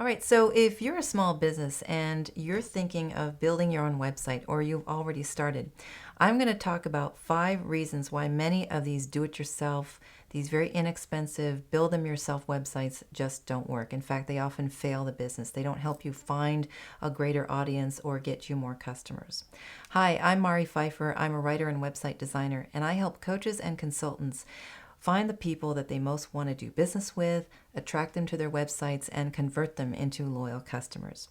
All right, so if you're a small business and you're thinking of building your own website or you've already started, I'm going to talk about 5 reasons why many of these do-it-yourself, these very inexpensive, build-them-yourself websites just don't work. In fact, they often fail the business. They don't help you find a greater audience or get you more customers. Hi, I'm Mari Pfeiffer. I'm a writer and website designer, and I help coaches and consultants find the people that they most want to do business with, attract them to their websites, and convert them into loyal customers.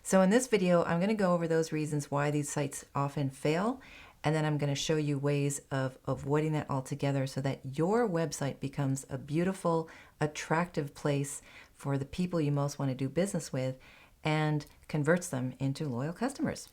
So in this video, I'm going to go over those reasons why these sites often fail, and then I'm going to show you ways of avoiding that altogether so that your website becomes a beautiful, attractive place for the people you most want to do business with and converts them into loyal customers.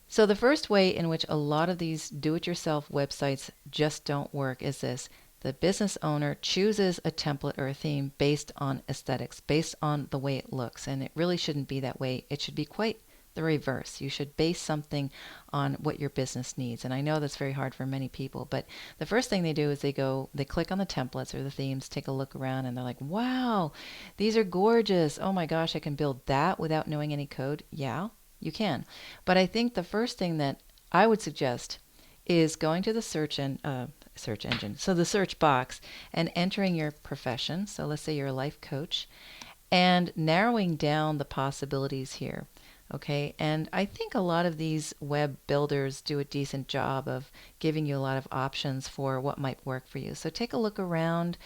So the first way in which a lot of these do-it-yourself websites just don't work is this. The business owner chooses a template or a theme based on aesthetics, based on the way it looks. And it really shouldn't be that way. It should be quite the reverse. You should base something on what your business needs. And I know that's very hard for many people, but the first thing they do is they click on the templates or the themes, take a look around, and they're like, wow, these are gorgeous. Oh my gosh, I can build that without knowing any code. Yeah, you can. But I think the first thing that I would suggest is going to the search engine, so the search box, and entering your profession. So let's say you're a life coach, and narrowing down the possibilities here. Okay, and I think a lot of these web builders do a decent job of giving you a lot of options for what might work for you. So take a look around,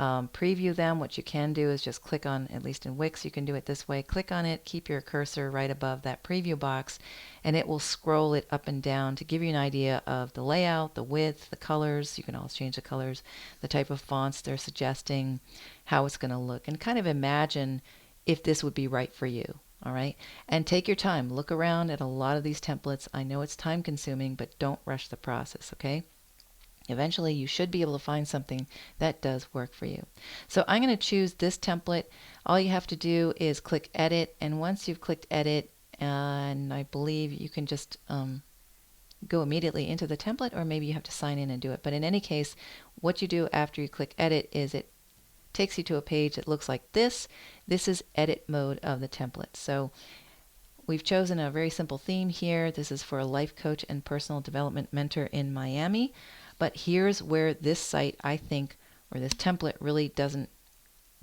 preview them. What you can do is just click on, at least in Wix, you can do it this way. Click on it, keep your cursor right above that preview box, and it will scroll it up and down to give you an idea of the layout, the width, the colors. You can always change the colors, the type of fonts they're suggesting, how it's going to look, and kind of imagine if this would be right for you. All right. And take your time. Look around at a lot of these templates. I know it's time consuming, but don't rush the process. Okay. Eventually, you should be able to find something that does work for you. So I'm going to choose this template. All you have to do is click edit. And once you've clicked edit, and I believe you can just go immediately into the template, or maybe you have to sign in and do it. But in any case, what you do after you click edit is it takes you to a page that looks like this. This is edit mode of the template. So we've chosen a very simple theme here. This is for a life coach and personal development mentor in Miami. But here's where this site, I think, or this template really doesn't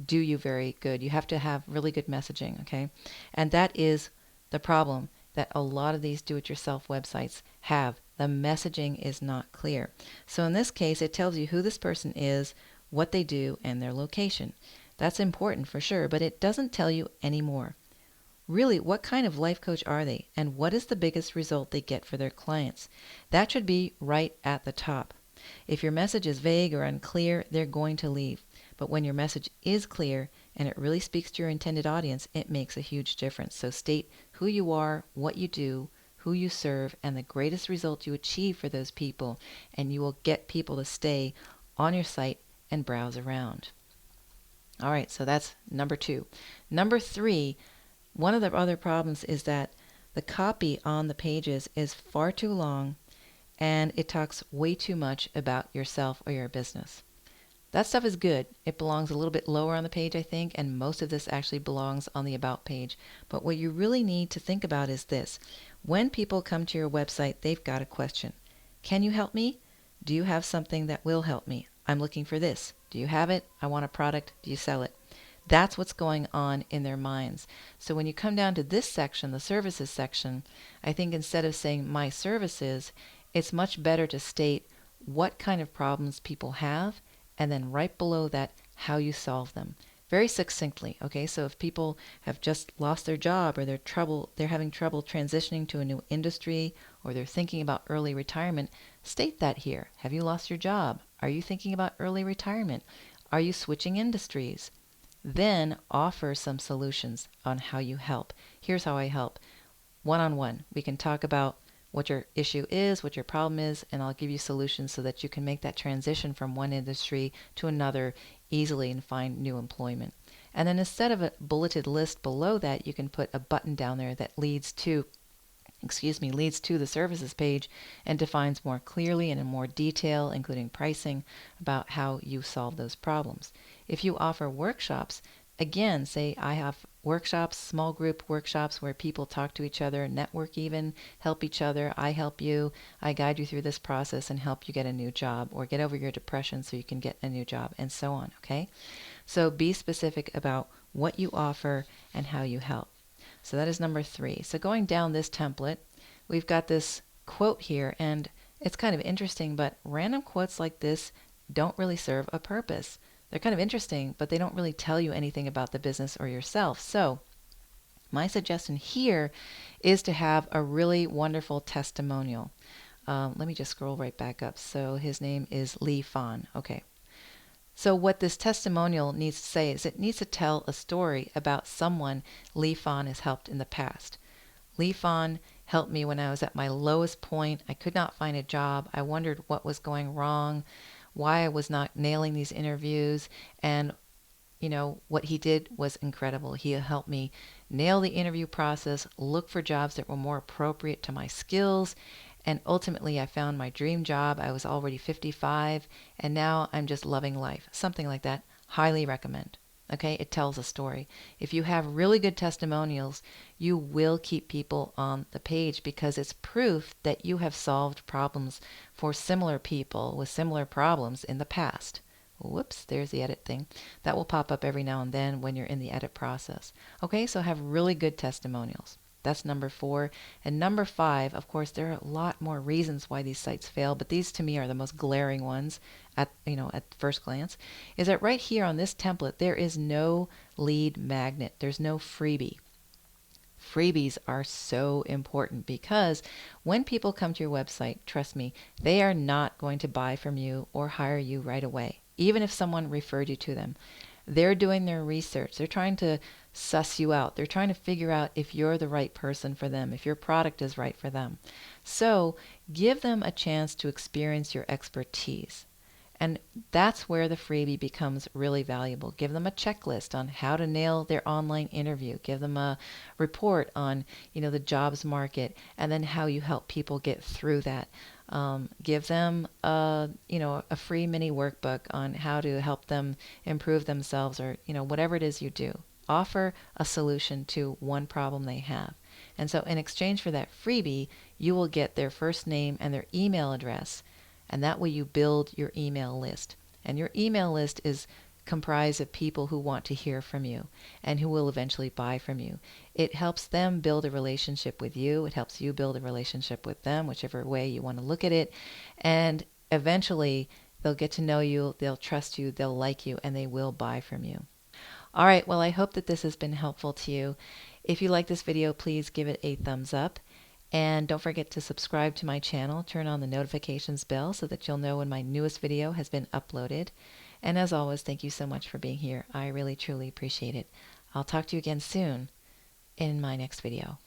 do you very good. You have to have really good messaging, okay? And that is the problem that a lot of these do-it-yourself websites have. The messaging is not clear. So in this case, it tells you who this person is, what they do, and their location. That's important for sure, but it doesn't tell you any more. Really, what kind of life coach are they, and what is the biggest result they get for their clients? That should be right at the top. If your message is vague or unclear, they're going to leave. But when your message is clear and it really speaks to your intended audience, it makes a huge difference. So state who you are, what you do, who you serve, and the greatest result you achieve for those people, and you will get people to stay on your site and browse around. All right, so that's number 2. Number 3, one of the other problems is that the copy on the pages is far too long and it talks way too much about yourself or your business. That stuff is good. It belongs a little bit lower on the page, I think, and most of this actually belongs on the About page. But what you really need to think about is this. When people come to your website, they've got a question. Can you help me? Do you have something that will help me? I'm looking for this. Do you have it? I want a product. Do you sell it? That's what's going on in their minds. So when you come down to this section, the services section, I think instead of saying my services, it's much better to state what kind of problems people have, and then right below that, how you solve them. Very succinctly, okay? So if people have just lost their job, or they're having trouble transitioning to a new industry, or they're thinking about early retirement, state that here. Have you lost your job? Are you thinking about early retirement? Are you switching industries? Then offer some solutions on how you help. Here's how I help. One-on-one. We can talk about what your issue is, what your problem is, and I'll give you solutions so that you can make that transition from one industry to another easily and find new employment. And then instead of a bulleted list below that, you can put a button down there that leads to the services page and defines more clearly and in more detail, including pricing, about how you solve those problems. If you offer workshops, again, say I have workshops, small group workshops where people talk to each other, network even, help each other. I help you. I guide you through this process and help you get a new job or get over your depression so you can get a new job and so on, okay? So be specific about what you offer and how you help. So that is number 3. So going down this template, we've got this quote here, and it's kind of interesting, but random quotes like this don't really serve a purpose. They're kind of interesting, but they don't really tell you anything about the business or yourself. So my suggestion here is to have a really wonderful testimonial. Let me just scroll right back up. So his name is Lee Fan. Okay. So what this testimonial needs to say is it needs to tell a story about someone Lee Fan has helped in the past. Lee Fan helped me when I was at my lowest point. I could not find a job. I wondered what was going wrong, why I was not nailing these interviews, and what he did was incredible. He helped me nail the interview process, look for jobs that were more appropriate to my skills, and ultimately I found my dream job. I was already 55, and now I'm just loving life. Something like that. Highly recommend. Okay, it tells a story. If you have really good testimonials, you will keep people on the page because it's proof that you have solved problems for similar people with similar problems in the past. Whoops, there's the edit thing. That will pop up every now and then when you're in the edit process. Okay, so have really good testimonials. That's number 4. And number 5, of course, there are a lot more reasons why these sites fail, but these to me are the most glaring ones at first glance, is that right here on this template, there is no lead magnet. There's no freebie. Freebies are so important because when people come to your website, trust me, they are not going to buy from you or hire you right away, even if someone referred you to them. They're doing their research. They're trying to suss you out. They're trying to figure out if you're the right person for them, if your product is right for them. So give them a chance to experience your expertise. And that's where the freebie becomes really valuable. Give them a checklist on how to nail their online interview. Give them a report on, the jobs market, and then how you help people get through that. Give them, a free mini workbook on how to help them improve themselves, or whatever it is you do. Offer a solution to one problem they have. And so in exchange for that freebie, you will get their first name and their email address. And that way you build your email list. And your email list is comprised of people who want to hear from you and who will eventually buy from you. It helps them build a relationship with you. It helps you build a relationship with them, whichever way you want to look at it. And eventually they'll get to know you, they'll trust you, they'll like you, and they will buy from you. All right, well, I hope that this has been helpful to you. If you like this video, please give it a thumbs up. And don't forget to subscribe to my channel, turn on the notifications bell so that you'll know when my newest video has been uploaded. And as always, thank you so much for being here. I really, truly appreciate it. I'll talk to you again soon in my next video.